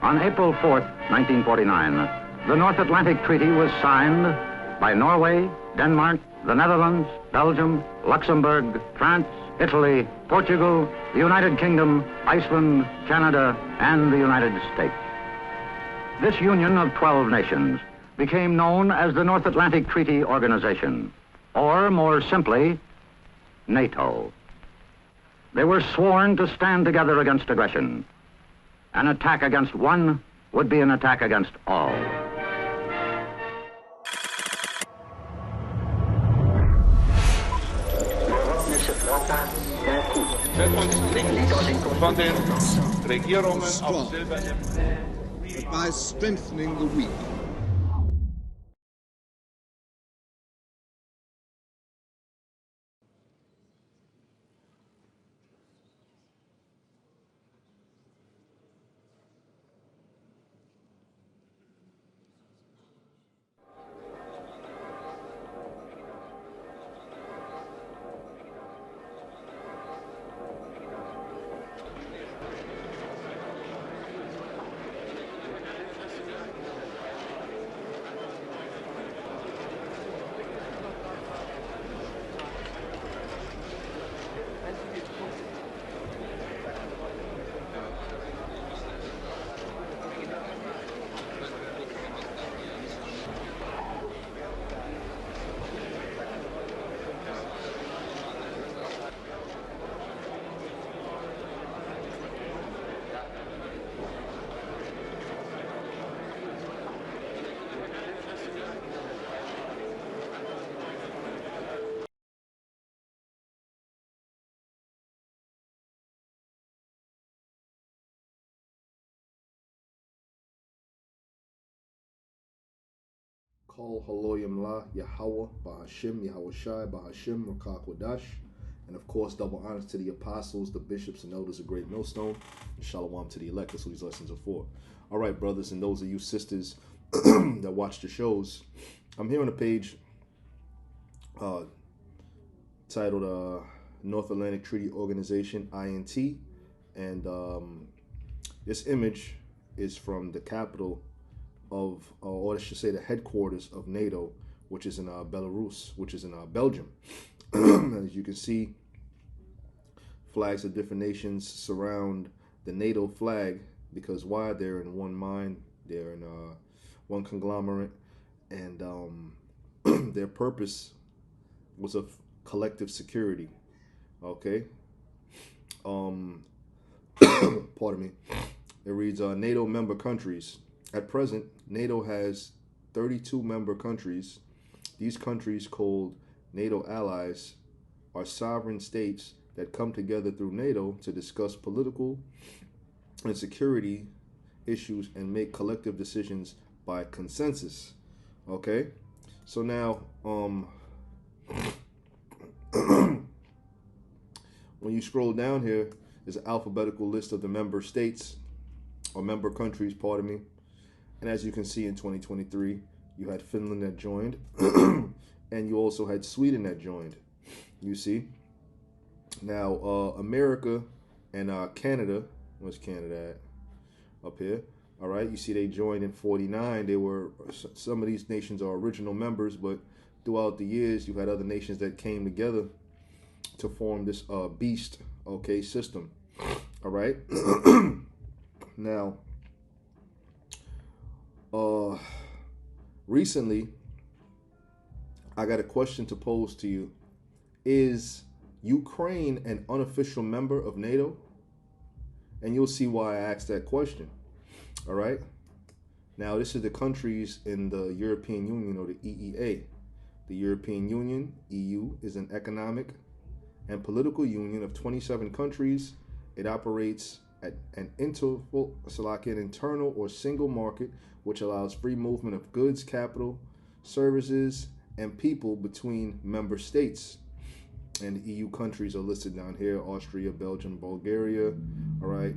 On April 4th, 1949, the North Atlantic Treaty was signed by Norway, Denmark, the Netherlands, Belgium, Luxembourg, France, Italy, Portugal, the United Kingdom, Iceland, Canada, and the United States. This union of 12 nations became known as the North Atlantic Treaty Organization, or more simply, NATO. They were sworn to stand together against aggression. An attack against one would be an attack against all. Wird uns nicht von den Regierungen auf Silber... But by strengthening the weak. Kol Haloyim La Yahweh Bahashim Yahweh Shai Bahashim Rakak Wadash. And of course, double honors to the apostles, the bishops, and elders of Great Millstone. And shalom to the elect. That's what these lessons are for. All right, brothers, and those of you sisters that watch the shows, I'm here on a page titled North Atlantic Treaty Organization, INT. And this image is from the capital of, or I should say the headquarters of NATO, which is in Belarus, which is in Belgium. As you can see, flags of different nations surround the NATO flag, because why? They're in one mind, they're in one conglomerate, and their purpose was of collective security. Okay. Pardon me. It reads NATO member countries. At present, NATO has 32 member countries. These countries, called NATO allies, are sovereign states that come together through NATO to discuss political and security issues and make collective decisions by consensus. Okay? So now, when you scroll down here, there's an alphabetical list of the member states, or member countries, pardon me. And as you can see, in 2023, you had Finland that joined, and you also had Sweden that joined. You see? Now, America and Canada, where's Canada at? Up here. All right, you see they joined in 49. They were, some of these nations are original members, but throughout the years, you had other nations that came together to form this beast, okay, system. All right? Now, recently, I got a question to pose to you. Is Ukraine an unofficial member of NATO? And you'll see why I asked that question. All right. Now, this is the countries in the European Union, or the EEA. The European Union, EU, is an economic and political union of 27 countries. It operates at an internal or single market, which allows free movement of goods, capital, services, and people between member states. And the EU countries are listed down here: Austria, Belgium, Bulgaria, all right,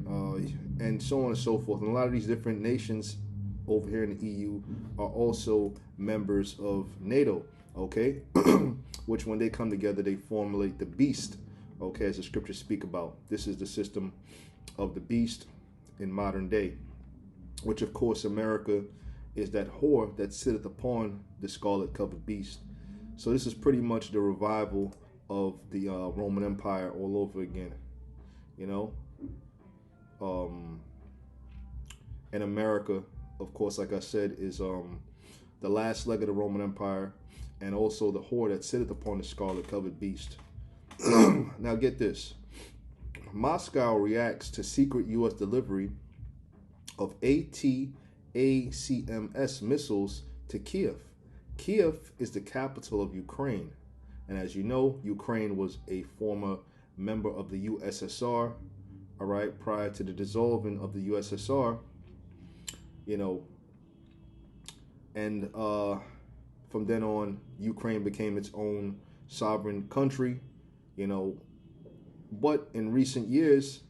and so on and so forth. And a lot of these different nations over here in the EU are also members of NATO, okay? Which, when they come together, they formulate the beast, okay, as the scriptures speak about. This is the system of the beast in modern day. which of course America is that whore that sitteth upon the scarlet-covered beast. So this is pretty much the revival of the Roman Empire all over again, you know. And America, of course, like I said, is the last leg of the Roman Empire, and also the whore that sitteth upon the scarlet-covered beast. Now get this. Moscow reacts to secret U.S. delivery of ATACMS missiles to Kiev. Kiev is the capital of Ukraine. And as you know, Ukraine was a former member of the USSR, all right, prior to the dissolving of the USSR, you know. And from then on, Ukraine became its own sovereign country, you know. But in recent years,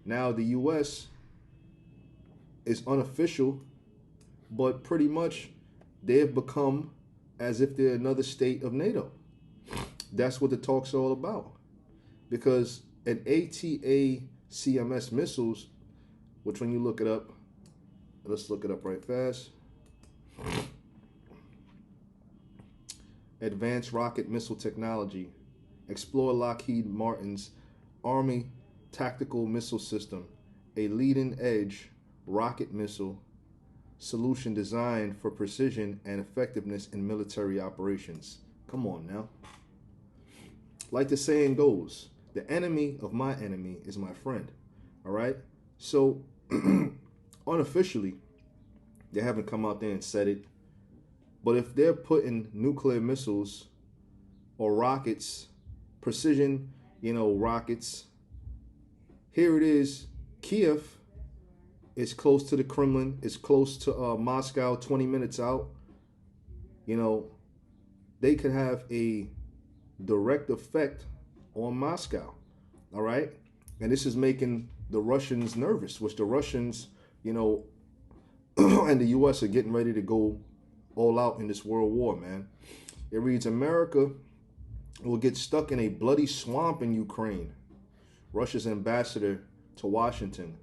now the U.S. is unofficial, but pretty much they've become as if they're another state of NATO. That's what the talk's all about. Because an ATACMS missiles, which when you look it up, let's look it up right fast. Advanced rocket missile technology. Explore Lockheed Martin's Army Tactical Missile System, a leading-edge rocket missile solution designed for precision and effectiveness in military operations. Come on now. Like the saying goes, the enemy of my enemy is my friend. All right? So, unofficially, they haven't come out there and said it. But if they're putting nuclear missiles or rockets, precision, you know, rockets, here it is. Kiev is close to the Kremlin. It's close to Moscow, 20 minutes out. You know, they could have a direct effect on Moscow. All right? And this is making the Russians nervous, which the Russians, you know, and the U.S. are getting ready to go all out in this world war, man. It reads, America will get stuck in a bloody swamp in Ukraine. Russia's ambassador to Washington,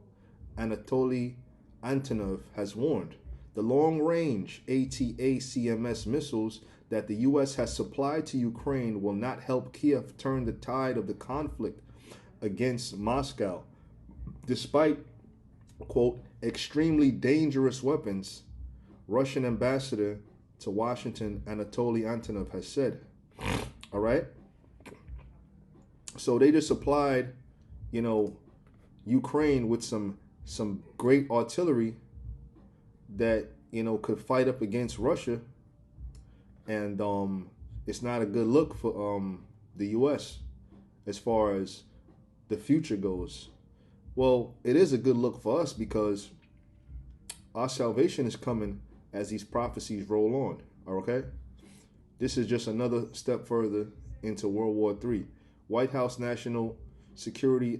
Anatoly Antonov, has warned. The long-range ATACMS missiles that the U.S. has supplied to Ukraine will not help Kiev turn the tide of the conflict against Moscow. Despite, quote, extremely dangerous weapons, Russian ambassador to Washington, Anatoly Antonov, has said. All right? So they just supplied, you know, Ukraine with some great artillery that, you know, could fight up against Russia. And it's not a good look for the U.S. as far as the future goes. Well, it is a good look for us because our salvation is coming as these prophecies roll on. Okay? This is just another step further into World War III. White House National Security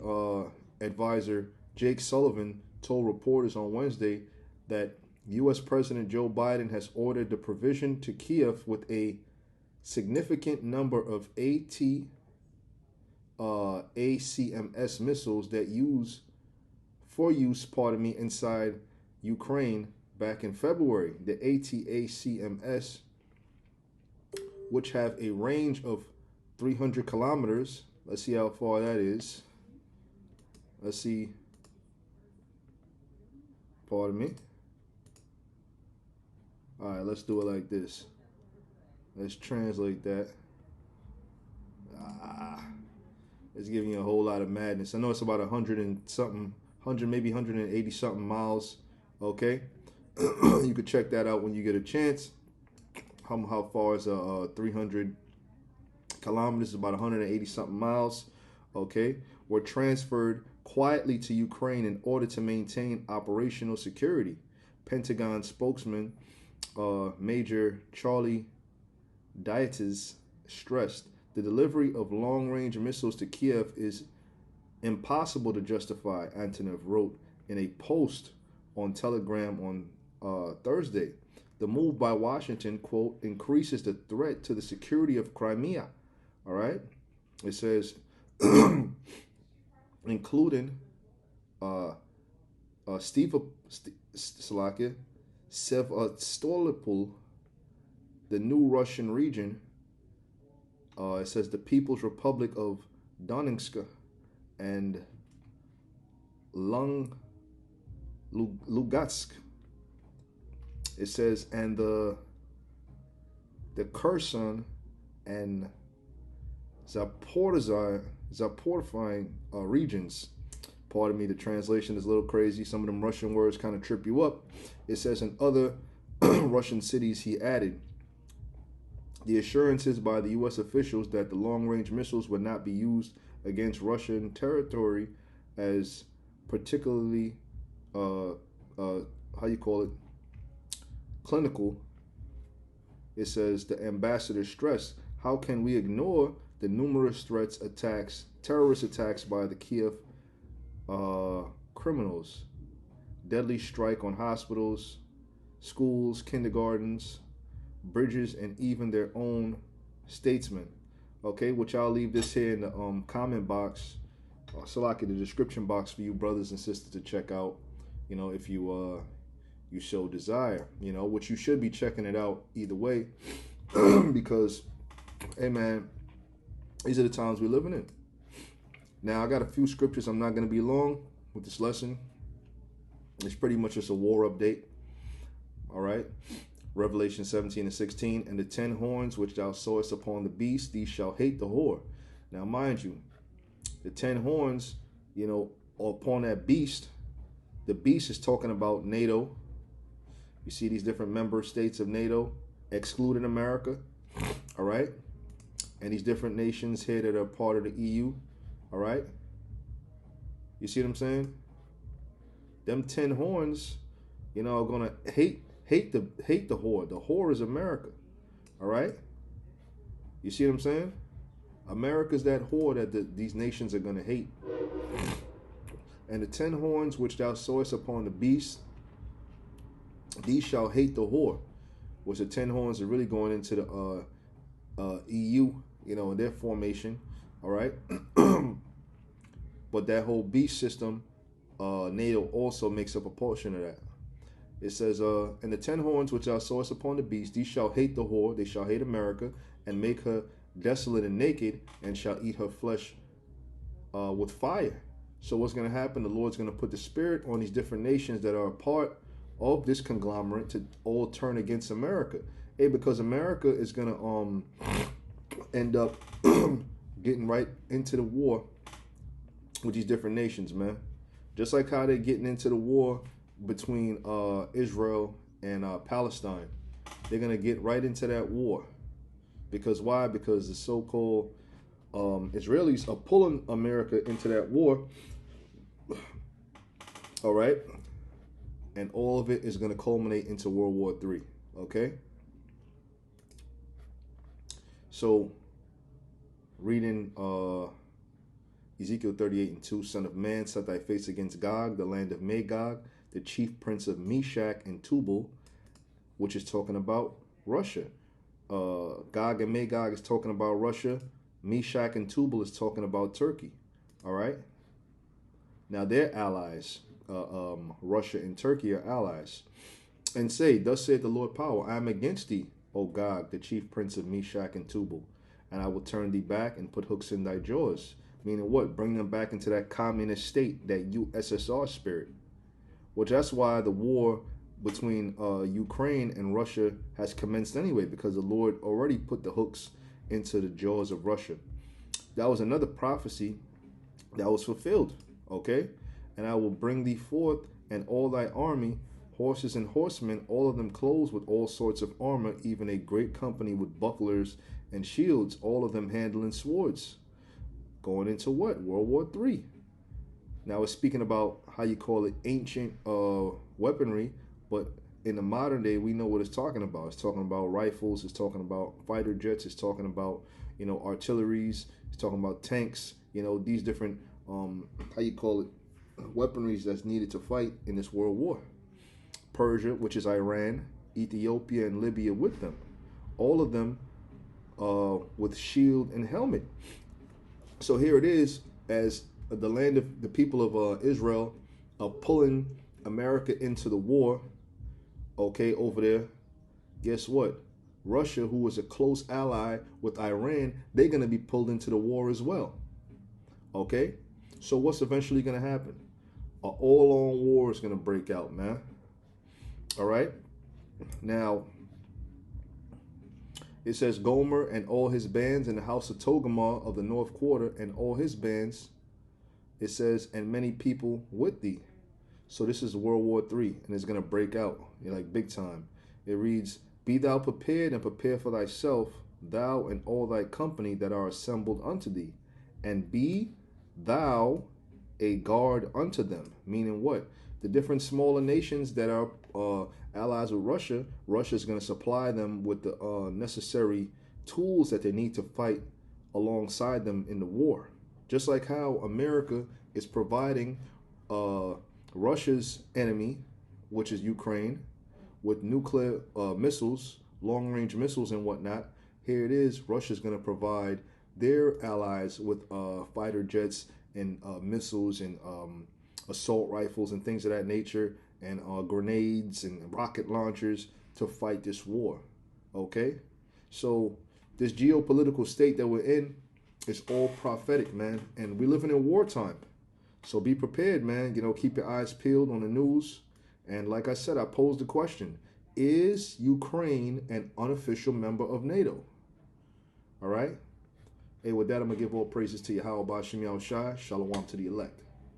Advisor Jake Sullivan told reporters on Wednesday that U.S. President Joe Biden has ordered the provision to Kiev with a significant number of ACMS missiles that use inside Ukraine back in February. The ATACMS, which have a range of 300 kilometers. Let's see how far that is. Let's see. Pardon me. All right, let's do it like this. Let's translate that. It's giving you a whole lot of madness. I know it's about 100 and something, 100, maybe 180 something miles. Okay. You could check that out when you get a chance. How far is 300 kilometers? About 180 something miles. Okay. Were transferred quietly to Ukraine in order to maintain operational security. Pentagon spokesman Major Charlie Dietes stressed the delivery of long-range missiles to Kiev is impossible to justify, Antonov wrote in a post on Telegram on Thursday. The move by Washington, quote, increases the threat to the security of Crimea. All right? It says, including Sevastopol, the new Russian region. It says the People's Republic of Donetsk and Lugansk. It says, and the Kherson and Zaporizhzhia regions. Pardon me, the translation is a little crazy. Some of them Russian words kind of trip you up. It says in other Russian cities, he added, the assurances by the U.S. officials that the long-range missiles would not be used against Russian territory as particularly, clinical. It says the ambassador stressed, how can we ignore the numerous terrorist attacks by the Kiev criminals, deadly strike on hospitals, schools, kindergartens, bridges, and even their own statesmen. Okay, which I'll leave this here in the comment box, the description box for you brothers and sisters to check out. You know, if you show desire, you know, which you should be checking it out either way, because, hey man, these are the times we're living in. Now I got a few scriptures. I'm not going to be long with this lesson. It's pretty much just a war update. All right. Revelation 17:16, and the 10 horns which thou sawest upon the beast, these shall hate the whore. Now, mind you, the 10 horns, you know, upon that beast, the beast is talking about NATO. You see these different member states of NATO, excluding America, all right? And these different nations here that are part of the EU, all right? You see what I'm saying? Them 10 horns, you know, are going to hate the whore. The whore is America. All right? You see what I'm saying? America's that whore that these nations are going to hate. And the 10 horns which thou sawest upon the beast, these shall hate the whore. Which the 10 horns are really going into the EU, you know, in their formation. All right? But that whole beast system, NATO also makes up a portion of that. It says, and the 10 horns which thou sawest upon the beast, these shall hate the whore, they shall hate America, and make her desolate and naked, and shall eat her flesh with fire. So what's going to happen? The Lord's going to put the spirit on these different nations that are a part of this conglomerate to all turn against America. Hey, because America is going to end up getting right into the war with these different nations, man. Just like how they're getting into the war between Israel and Palestine. They're going to get right into that war. Because why? Because the so-called Israelis are pulling America into that war. All right? And all of it is going to culminate into World War III. Okay? So, reading Ezekiel 38:2, Son of man, set thy face against Gog, the land of Magog, the chief prince of Meshach and Tubal, which is talking about Russia. Gog and Magog is talking about Russia. Meshach and Tubal is talking about Turkey. All right? Now they're allies. Russia and Turkey are allies. And say, thus saith the Lord power, I am against thee, O Gog, the chief prince of Meshach and Tubal, and I will turn thee back and put hooks in thy jaws. Meaning what? Bring them back into that communist state, that USSR spirit. Which that's why the war between Ukraine and Russia has commenced anyway, because the Lord already put the hooks into the jaws of Russia. That was another prophecy that was fulfilled, okay? And I will bring thee forth, and all thy army, horses and horsemen, all of them clothed with all sorts of armor, even a great company with bucklers and shields, all of them handling swords. Going into what? World War III. Now it's speaking about how you call it ancient weaponry, but in the modern day, we know what it's talking about. It's talking about rifles. It's talking about fighter jets. It's talking about, you know, artilleries. It's talking about tanks. You know, these different, weaponries that's needed to fight in this world war. Persia, which is Iran, Ethiopia, and Libya with them. All of them with shield and helmet. So here it is, as the land of the people of Israel are pulling America into the war, okay, over there, guess what? Russia, who was a close ally with Iran, they're going to be pulled into the war as well. Okay? So what's eventually going to happen? An all-on war is going to break out, man. All right? Now, it says Gomer and all his bands in the house of Togarmah of the north quarter and all his bands, it says, and many people with thee. So this is World War III, and it's going to break out, like big time. It reads, be thou prepared and prepare for thyself, thou and all thy company that are assembled unto thee, and be thou a guard unto them. Meaning what? The different smaller nations that are allies with Russia, Russia is going to supply them with the necessary tools that they need to fight alongside them in the war. Just like how America is providing Russia's enemy, which is Ukraine, with nuclear missiles, long-range missiles and whatnot. Here it is, Russia's going to provide their allies with fighter jets and missiles and assault rifles and things of that nature, and grenades and rocket launchers to fight this war. Okay? So this geopolitical state that we're in is all prophetic, man. And we're living in wartime. So be prepared, man. Keep your eyes peeled on the news. And like I said, I posed the question, is Ukraine an unofficial member of NATO? All right? Hey, with that, I'm going to give all praises to Yahweh Ba'Shem Yahushai. Shalom to the elect.